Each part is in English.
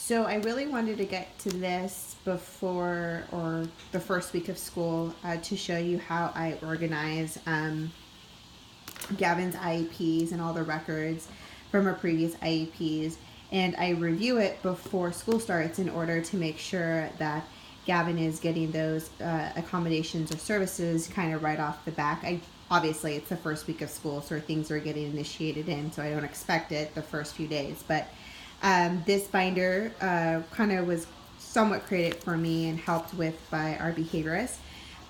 So I really wanted to get to this before or the first week of school to show you how I organize Gavin's IEPs and all the records from our previous IEPs. And I review it before school starts in order to make sure that Gavin is getting those accommodations or services kind of right off the back. Obviously, it's the first week of school, so things are getting initiated in, so I don't expect it the first few days. But this binder kind of was somewhat created for me and helped with by our behaviorist.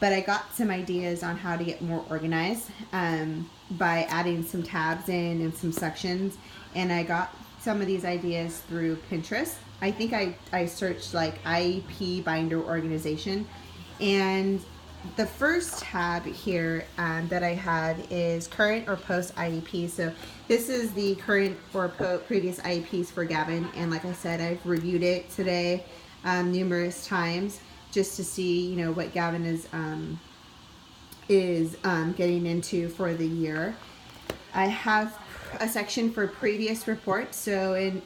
But I got some ideas on how to get more organized by adding some tabs in and some sections. And I got some of these ideas through Pinterest. I think I searched like IEP Binder Organization. And the first tab here that I had is current or post IEP. So this is the current or previous IEPs for Gavin. And like I said, I've reviewed it today numerous times just to see, you know, what Gavin is getting into for the year. I have a section for previous reports. So in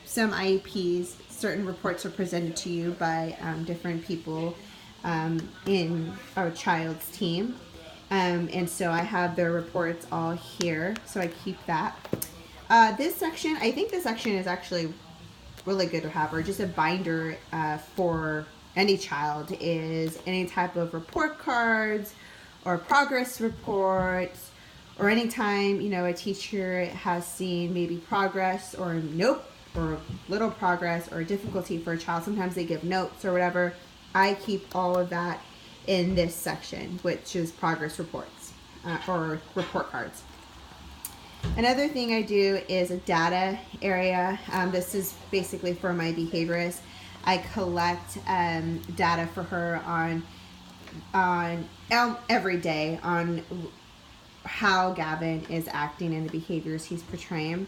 some IEPs, certain reports are presented to you by different people in our child's team. And so I have their reports all here. So I keep that. This section, I think this section is actually really good to have, or just a binder for any child, is any type of report cards or progress reports, or anytime, you know, a teacher has seen maybe progress or nope, or little progress or difficulty for a child. Sometimes they give notes or whatever. I keep all of that in this section, which is progress reports or report cards. Another thing I do is a data area. This is basically for my behaviorist. I collect data for her on every day on how Gavin is acting and the behaviors he's portraying.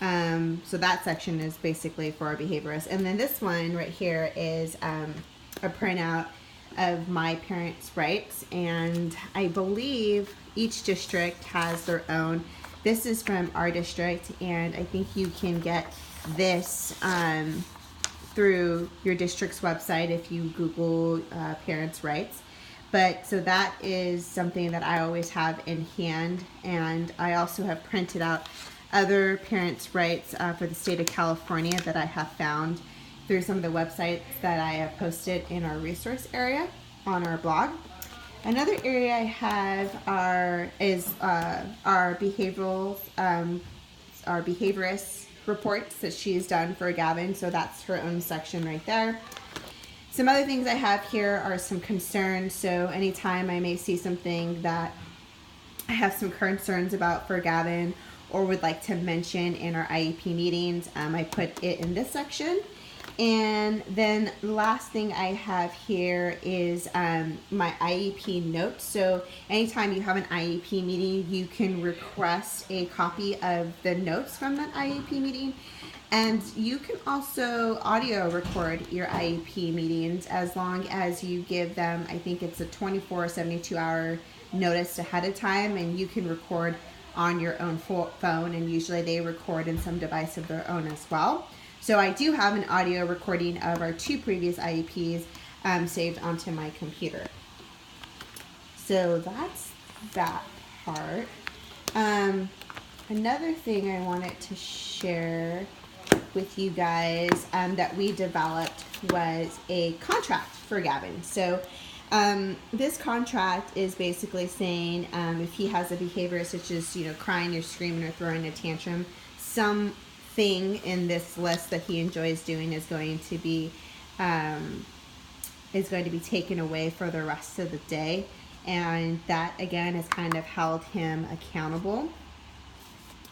So that section is basically for our behaviorists. And then this one right here is a printout of my parents' rights. And I believe each district has their own. This is from our district, and I think you can get this through your district's website if you Google parents' rights. But so that is something that I always have in hand, and I also have printed out other parents' rights for the state of California that I have found through some of the websites that I have posted in our resource area on our blog. Another area I have is our behaviorist reports that she's done for Gavin, so that's her own section right there. Some other things I have here are some concerns, so anytime I may see something that I have some concerns about for Gavin or would like to mention in our IEP meetings, I put it in this section. And then the last thing I have here is my IEP notes. So anytime you have an IEP meeting, you can request a copy of the notes from that IEP meeting. And you can also audio record your IEP meetings as long as you give them, I think it's a 24 or 72 hour notice ahead of time, and you can record on your own phone, and usually they record in some device of their own as well. So I do have an audio recording of our 2 previous IEPs saved onto my computer. So that's that part. Another thing I wanted to share with you guys that we developed was a contract for Gavin. So this contract is basically saying if he has a behavior such as, you know, crying or screaming or throwing a tantrum, something in this list that he enjoys doing is going to be taken away for the rest of the day, and that again has kind of held him accountable.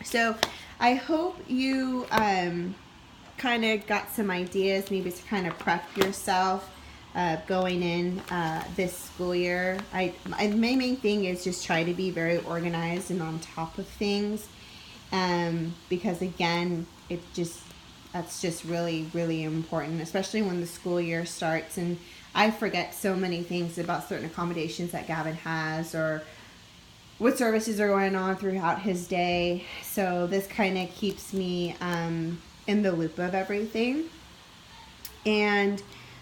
So I hope you kind of got some ideas maybe to kind of prep yourself going in this school year. My main thing is just try to be very organized and on top of things, because again, that's just really, really important, especially when the school year starts. And I forget so many things about certain accommodations that Gavin has, or what services are going on throughout his day. So this kind of keeps me in the loop of everything. And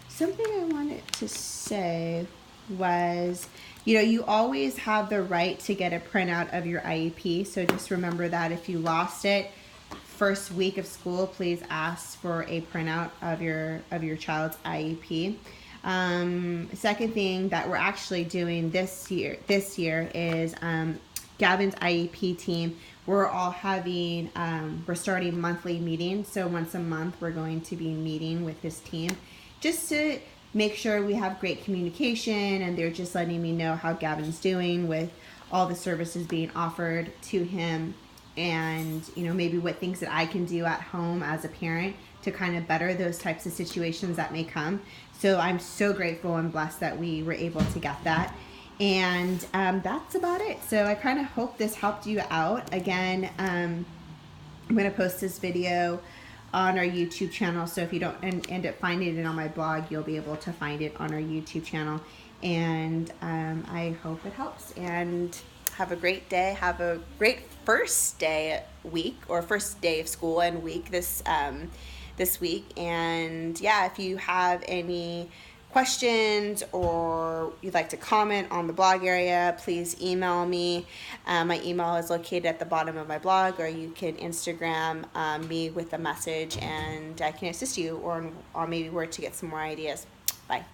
something I wanted to say was, you always have the right to get a printout of your IEP. So just remember that if you lost it first week of school, please ask for a printout of your child's IEP. Second thing that we're actually doing this year is Gavin's IEP team. We're all having we're starting monthly meetings. So once a month, we're going to be meeting with his team just to make sure we have great communication, and they're just letting me know how Gavin's doing with all the services being offered to him, and maybe what things that I can do at home as a parent to kind of better those types of situations that may come. So I'm so grateful and blessed that we were able to get that. And that's about it. So I kind of hope this helped you out. Again, I'm going to post this video on our YouTube channel. So if you don't end up finding it on my blog, you'll be able to find it on our YouTube channel. And I hope it helps. And have a great day. Have a great first day of school and week this week. And yeah, if you have any questions or you'd like to comment on the blog area, please email me. My email is located at the bottom of my blog, or you can Instagram me with a message and I can assist you or maybe where to get some more ideas. Bye.